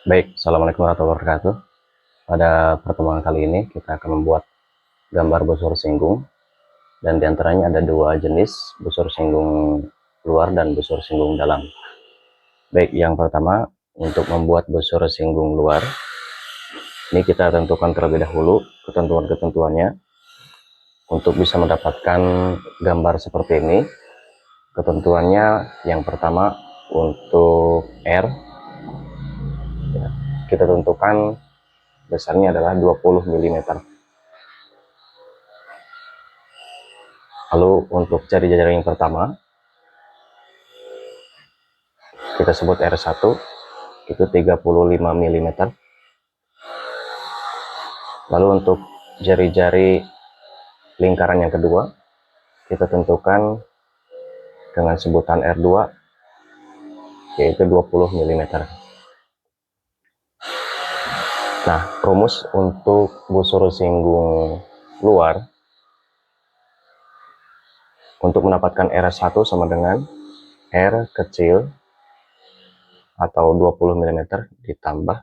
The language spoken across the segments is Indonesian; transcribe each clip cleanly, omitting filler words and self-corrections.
Baik, Assalamualaikum warahmatullahi wabarakatuh. Pada pertemuan kali ini kita akan membuat gambar busur singgung, dan diantaranya ada dua jenis, busur singgung luar dan busur singgung dalam. Baik, yang pertama untuk membuat busur singgung luar, ini kita tentukan terlebih dahulu ketentuan-ketentuannya. Untuk bisa mendapatkan gambar seperti ini, ketentuannya yang pertama untuk R, kita tentukan besarnya adalah 20 mm. Lalu untuk jari-jari yang pertama kita sebut R1, itu 35 mm. Lalu untuk jari-jari lingkaran yang kedua kita tentukan dengan sebutan R2, yaitu 20 mm. Nah, rumus untuk busur singgung luar, untuk mendapatkan R1 sama dengan R kecil atau 20 mm ditambah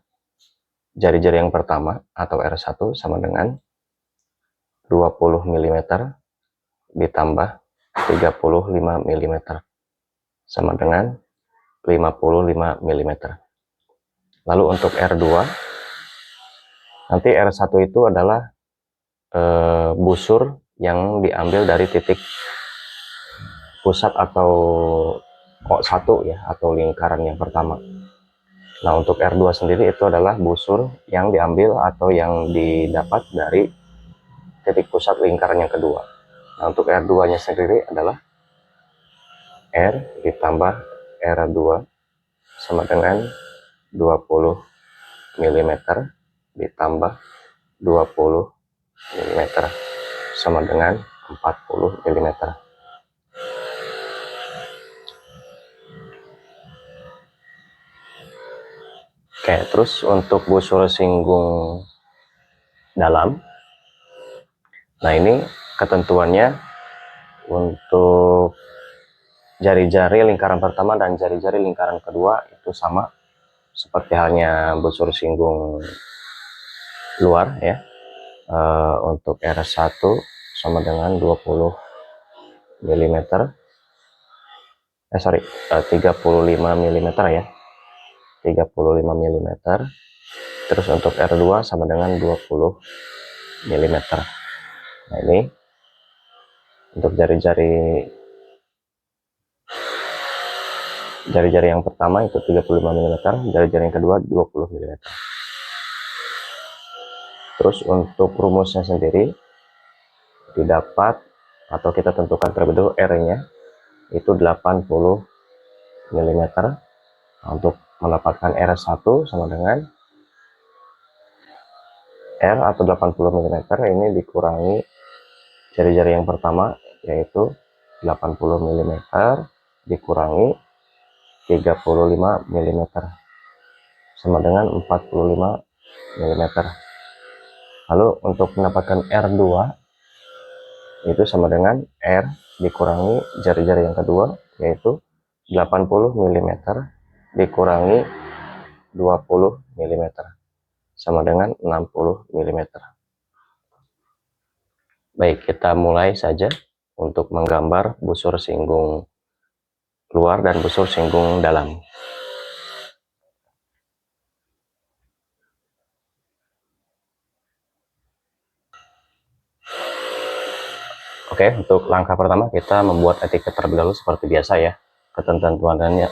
jari-jari yang pertama atau R1 sama dengan 20 mm ditambah 35 mm sama dengan 55 mm. Lalu untuk R2, nanti R1 itu adalah busur yang diambil dari titik pusat atau O1 ya, atau lingkaran yang pertama. Nah, untuk R2 sendiri itu adalah busur yang diambil atau yang didapat dari titik pusat lingkaran yang kedua. Nah, untuk R2 nya sendiri adalah R ditambah R2 sama dengan 20 mm ditambah 20 mm sama dengan 40 mm. Oke, terus untuk busur singgung dalam, nah ini ketentuannya untuk jari-jari lingkaran pertama dan jari-jari lingkaran kedua itu sama seperti halnya busur singgung luar ya. Untuk R1 sama dengan 20 mm, 35 mm ya, 35 mm. Terus untuk R2 sama dengan 20 mm. Nah, ini untuk jari-jari yang pertama itu 35 mm, jari-jari yang kedua 20 mm. Terus untuk rumusnya sendiri didapat atau kita tentukan terlebih dahulu R-nya itu 80 mm. Nah, untuk mendapatkan R1 sama dengan R atau 80 mm ini dikurangi jari-jari yang pertama, yaitu 80 mm dikurangi 35 mm sama dengan 45 mm. Lalu untuk mendapatkan R2 itu sama dengan R dikurangi jari-jari yang kedua, yaitu 80 mm dikurangi 20 mm sama dengan 60 mm. Baik, kita mulai saja untuk menggambar busur singgung luar dan busur singgung dalam. Oke, untuk langkah pertama kita membuat etiket terlebih dahulu seperti biasa ya. Ketentuannya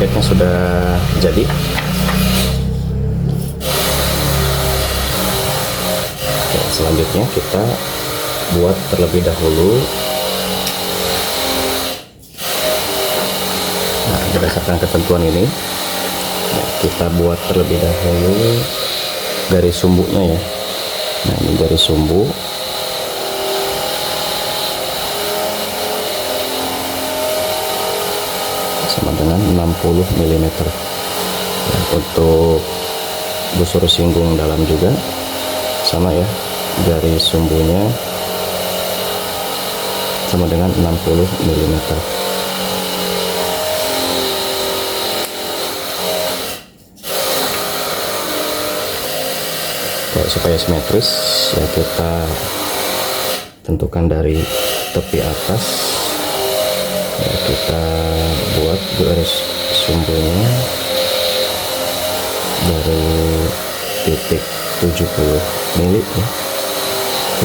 bebeknya sudah jadi. Oke, selanjutnya kita buat terlebih dahulu. Nah, berdasarkan ketentuan ini, kita buat terlebih dahulu garis sumbunya ya. Nah, ini garis sumbu. Sama dengan 60 mm. Ya, untuk busur singgung dalam juga sama ya, garis sumbunya sama dengan 60 mm. Supaya simetris ya, kita tentukan dari tepi atas ya, kita buat garis sumbunya dari titik 70 mili ya,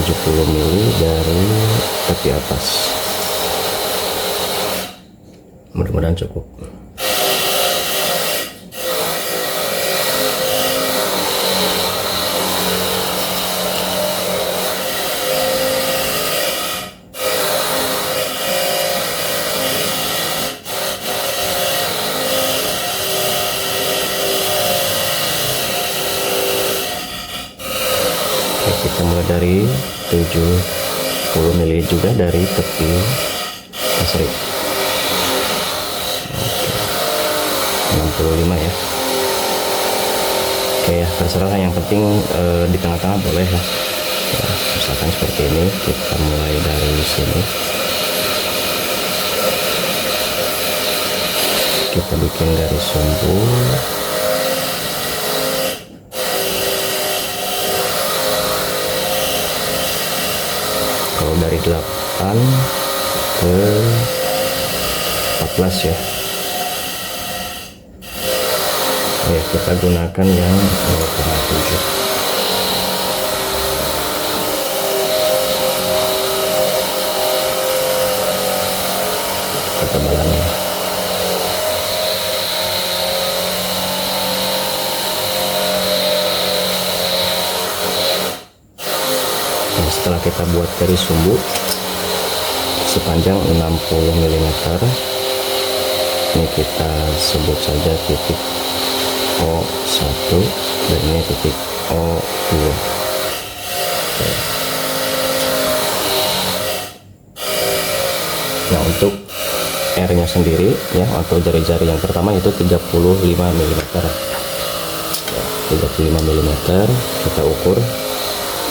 70 mili dari tepi atas. Mudah-mudahan cukup. Kita mulai dari 70 mili juga dari tepi asri. Oke, 65 ya. Oke ya, terserah, yang penting di tengah-tengah boleh ya. Ya, misalkan seperti ini, kita mulai dari sini. Kita bikin garis sumbu. Kalau dari 8 ke 14 ya. Oke, kita gunakan yang 0,7. Ketebalannya. Setelah kita buat garis sumbu sepanjang 60 mm, ini kita sebut saja titik O1 dan ini titik O2. Nah, untuk R nya sendiri ya, atau jari-jari yang pertama itu 35 mm ya, 35 mm kita ukur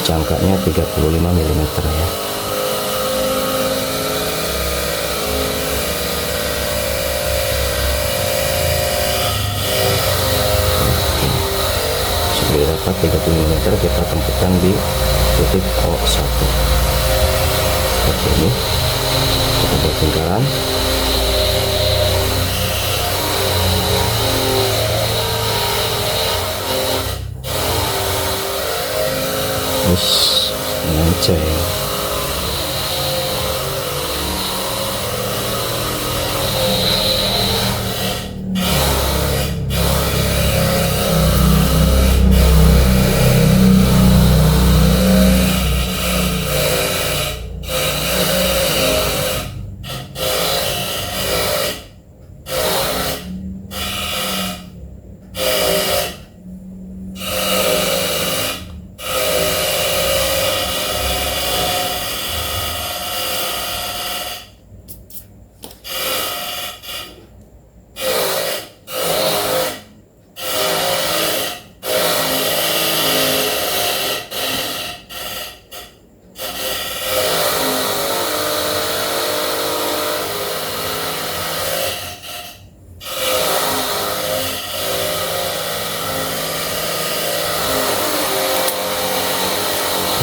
jangkanya 35 mm ya. Sudah dapat 30 mm, kita tempatkan di titik O1 seperti ini. Kita buat lingkaran. Terus menceng.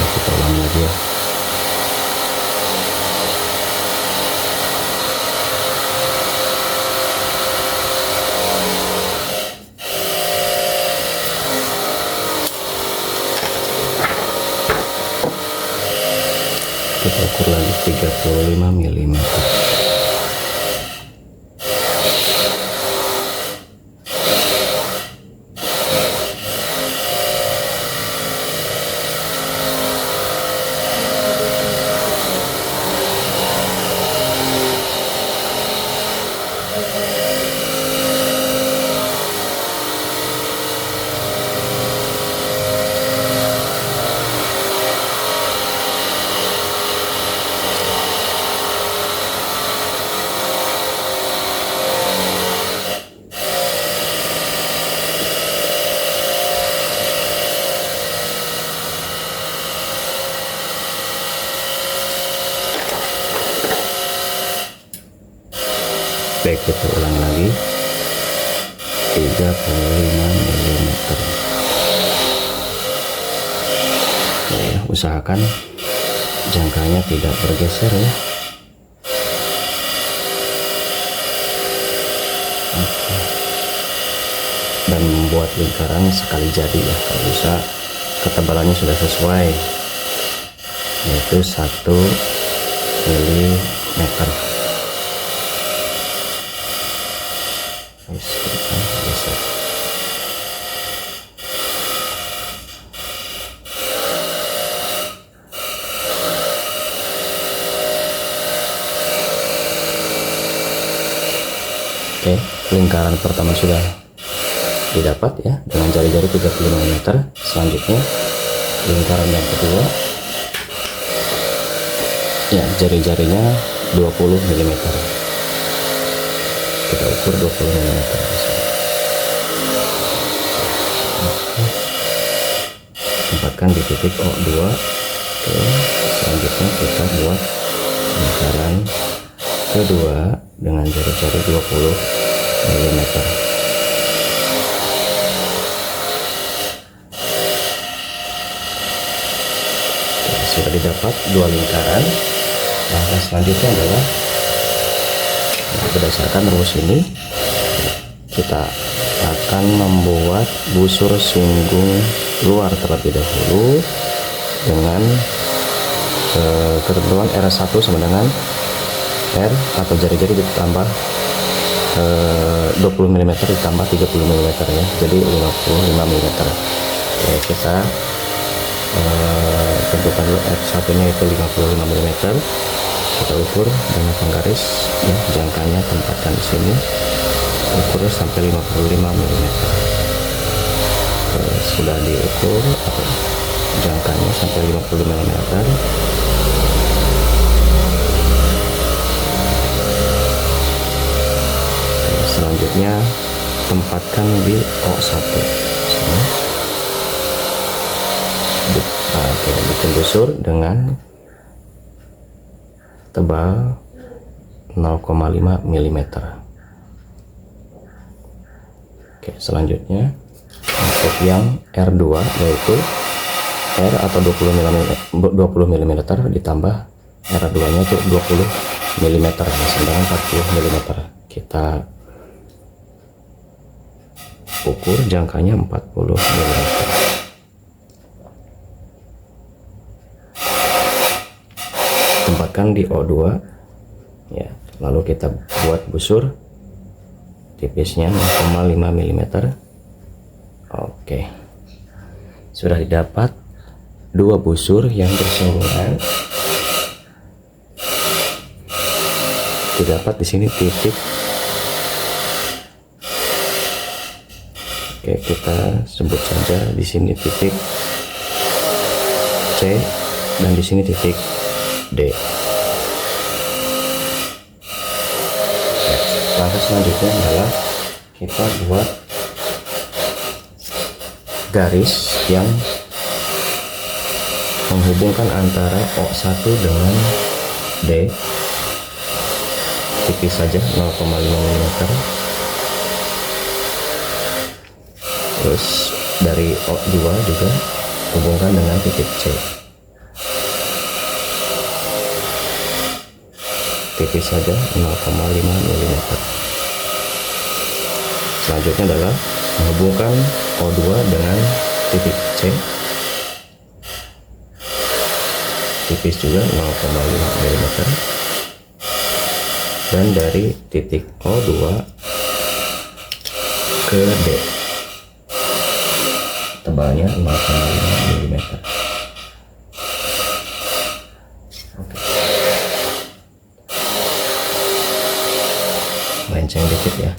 Kita ulang lagi ya. Kita ukur lagi 35 mm. Baik, kita ulang lagi. 35 mm. Ya, usahakan jangkanya tidak bergeser ya. Oke. Dan membuat lingkaran sekali jadi ya, kalau bisa ketebalannya sudah sesuai, yaitu 1 mm. Bisa. Oke, lingkaran pertama sudah didapat ya dengan jari-jari 35 mm. Selanjutnya lingkaran yang kedua ya, jari-jarinya 20 mm. Kita ukur 20 mm. Tempatkan di titik O2. Oke, selanjutnya kita buat lingkaran kedua dengan jari-jari 20 mm. Sudah didapat 2 lingkaran. Langkah selanjutnya adalah berdasarkan rumus ini kita akan membuat busur singgung luar terlebih dahulu dengan ketentuan R1 sama dengan R atau jari-jari ditambah 20 mm ditambah 30 mm ya, jadi 55 mm. Oke, kita tentukan dulu R1 nya itu 55 mm. Kita ukur dengan penggaris ya, jangkanya tempatkan di sini, ukur sampai 55 mm. Sudah diukur jangkanya sampai 55 mm. Selanjutnya tempatkan di O1. Oke, bikin busur dengan tebal 0,5 mm. Oke, selanjutnya untuk yang R2 yaitu R atau 20 mm ditambah R2 nya itu 20 mm sedangkan 40 mm. Kita ukur jangkanya 40 mm. Tempatkan di O2 ya, lalu kita buat busur tipisnya 0,5 mm. Oke, sudah didapat 2 busur yang bersinggungan. Didapat di sini titik. Oke, kita sebut saja di sini titik C dan di sini titik D. Langkah selanjutnya adalah kita buat garis yang menghubungkan antara O1 dengan D, tipis saja 0,5 mm. Terus dari O2 juga hubungkan dengan titik C, tipis saja 0,5 mm. Selanjutnya adalah menghubungkan O2 dengan titik C, tipis juga 0,5 mm. Dan dari titik O2 ke D, tebalnya 0,5 mm. Oke, lenceng dikit ya.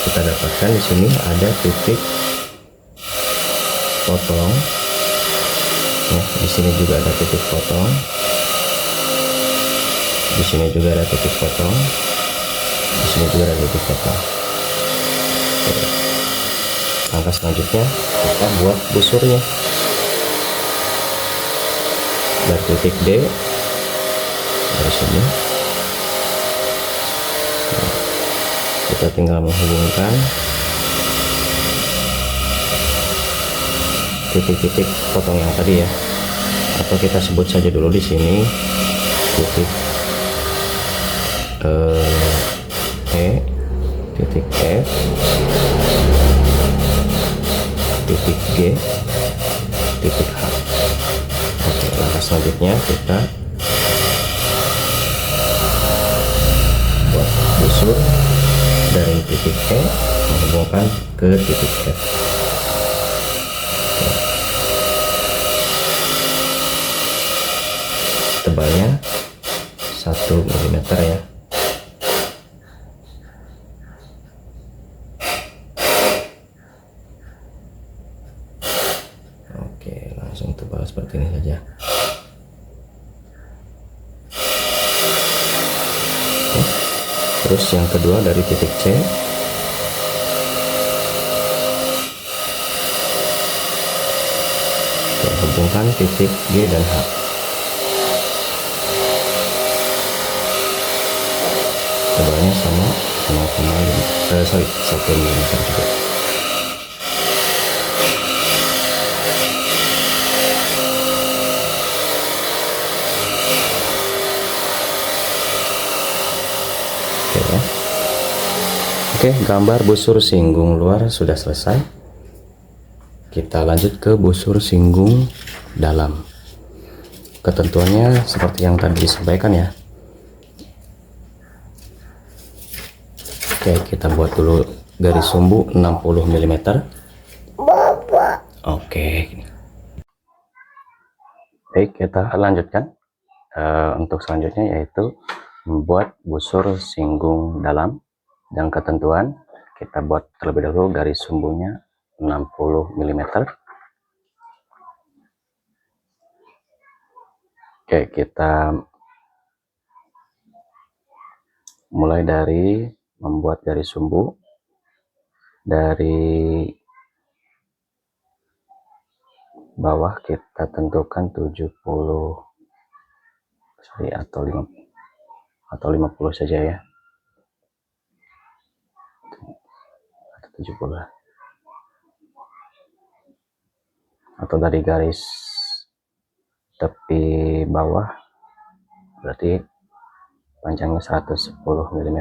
Kita dapatkan di sini ada titik potong ya, di sini juga ada titik potong, di sini juga ada titik potong, di sini juga ada titik potong. Oke. Langkah selanjutnya kita buat busurnya dari titik D dari sini Kita tinggal menghubungkan titik-titik potong yang tadi ya, atau kita sebut saja dulu di sini titik E, titik F, titik G, titik H. Oke, langkah selanjutnya kita buat busur dari titik E menghubungkan ke titik F. Tebalnya 1 mm ya. Oke, langsung tebal seperti ini saja. Oke. Terus yang kedua dari titik C hubungkan titik G dan H. Tebalnya sama 1 mm juga. Oke ya. Oke, gambar busur singgung luar sudah selesai. Kita lanjut ke busur singgung dalam. Ketentuannya seperti yang tadi disampaikan ya. Oke, kita buat dulu garis sumbu 60 mm. Oke. Baik, kita lanjutkan. Untuk selanjutnya yaitu membuat busur singgung dalam, dan ketentuan kita buat terlebih dahulu garis sumbunya 60 mm. Oke, kita mulai dari membuat garis sumbu dari bawah. Kita tentukan 70 atau 50 saja ya, atau 70, atau dari garis tepi bawah berarti panjangnya 110 mm.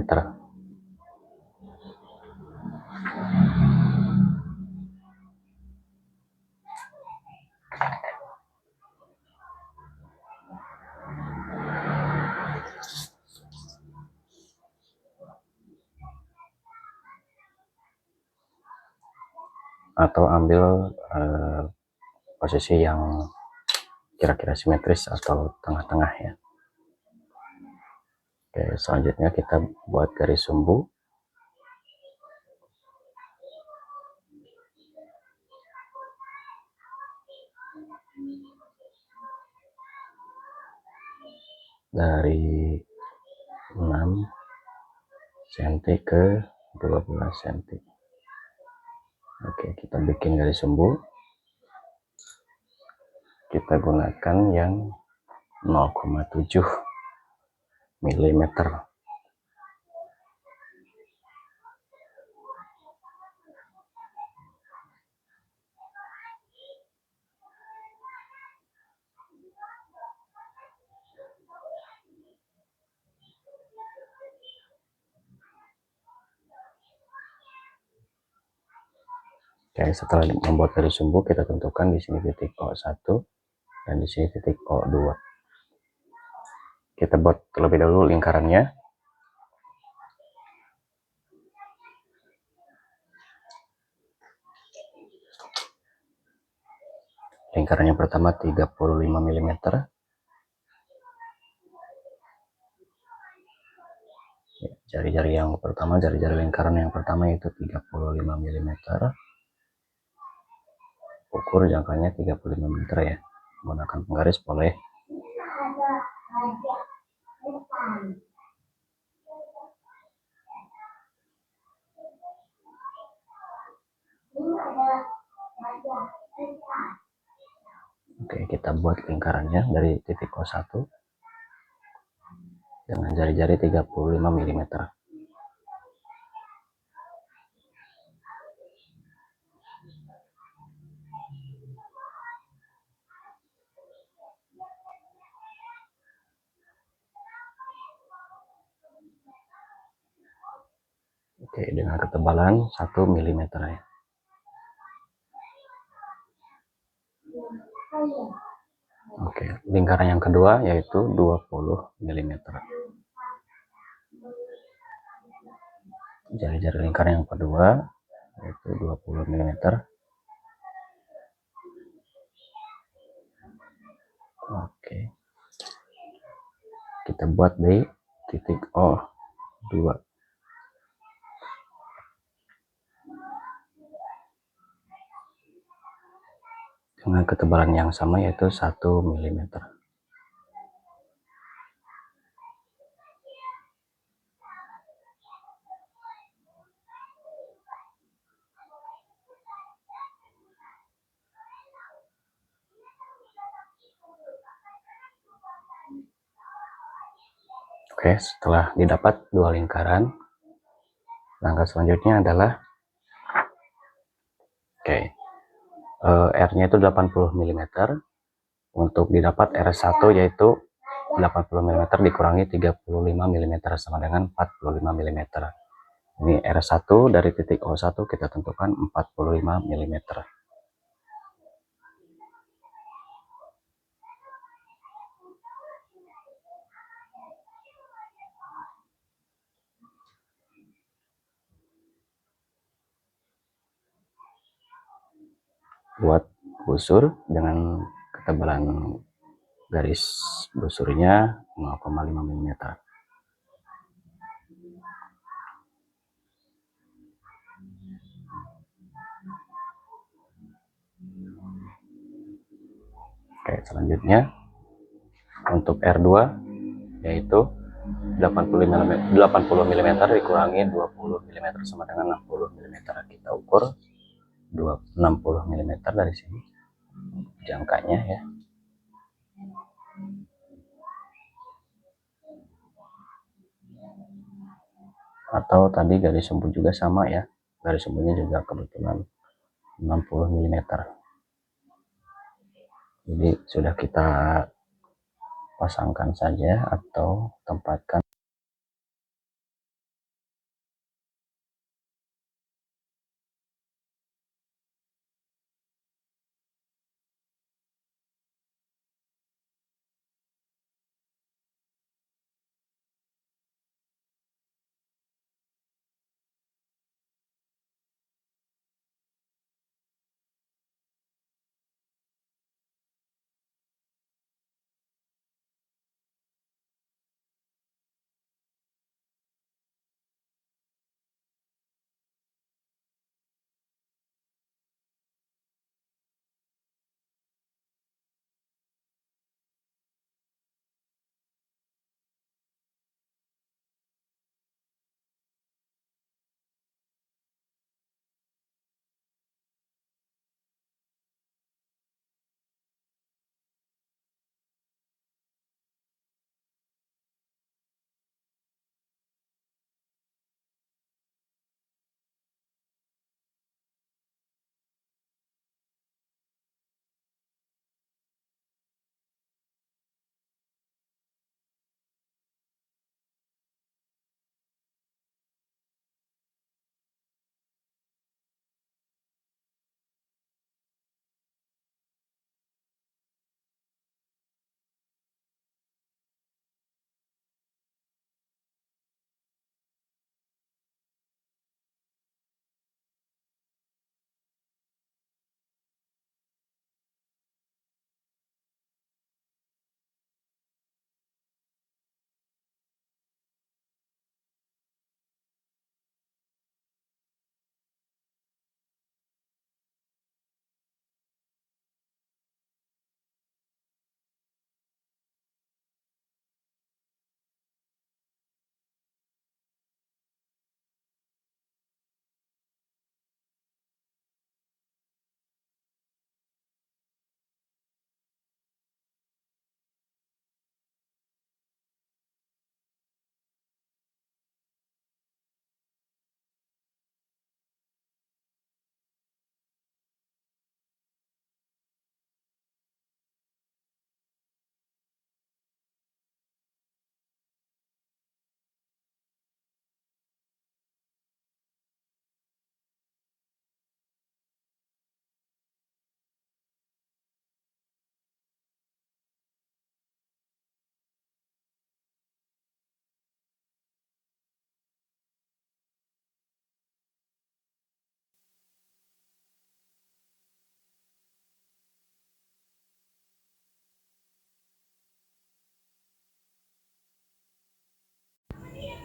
Atau ambil posisi yang kira-kira simetris atau tengah-tengah ya. Oke, selanjutnya kita buat garis sumbu dari 6 cm ke 12 cm. Oke, kita bikin garis sumbu. Kita gunakan yang 0,7 mm. Oke, setelah membuat garis sumbu kita tentukan di sini titik O1 dan di sini titik O2. Kita buat terlebih dahulu lingkarannya. Lingkaran yang pertama 35 mm. Jari-jari yang pertama, jari-jari lingkaran yang pertama itu 35 mm. Ukur jangkanya 35 mm ya. Menggunakan penggaris boleh. Oke, kita buat lingkarannya dari titik O1 dengan jari-jari 35 mm. Oke, dengan ketebalan 1 mm ya. Oke, lingkaran yang kedua yaitu 20 mm. Jari-jari lingkaran yang kedua yaitu 20 mm. Oke, kita buat di titik O2 dengan ketebalan yang sama yaitu 1 mm. Oke, setelah didapat dua lingkaran, langkah selanjutnya adalah R-nya itu 80 mm. Untuk didapat R1 yaitu 80 mm dikurangi 35 mm sama dengan 45 mm. Ini R1 dari titik O1 kita tentukan 45 mm. Buat busur dengan ketebalan garis busurnya 0,5 mm. Oke, selanjutnya untuk R2 yaitu 80 mm dikurangi 20 mm sama dengan 60 mm. Kita ukur 60 mm dari sini jangkanya ya. Atau tadi garis sumbu juga sama ya, garis sumbunya juga kebetulan 60 mm. Jadi sudah kita pasangkan saja atau tempatkan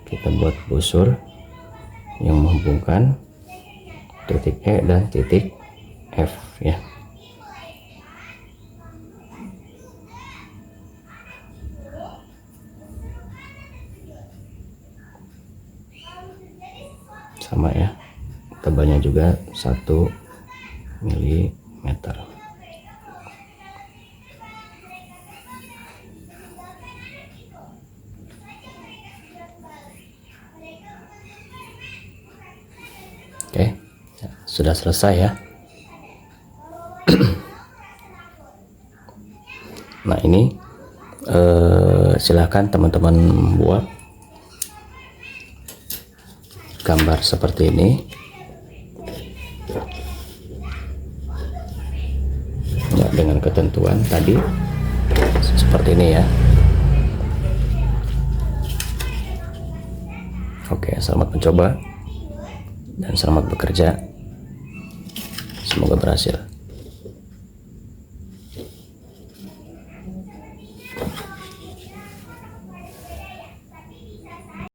kita buat busur yang menghubungkan titik E dan titik F ya. Sama ya, tebalnya juga 1 mm. Oke, sudah selesai ya. Nah ini silahkan teman-teman buat gambar seperti ini ya, dengan ketentuan tadi seperti ini ya. Oke, selamat mencoba dan selamat bekerja, semoga berhasil.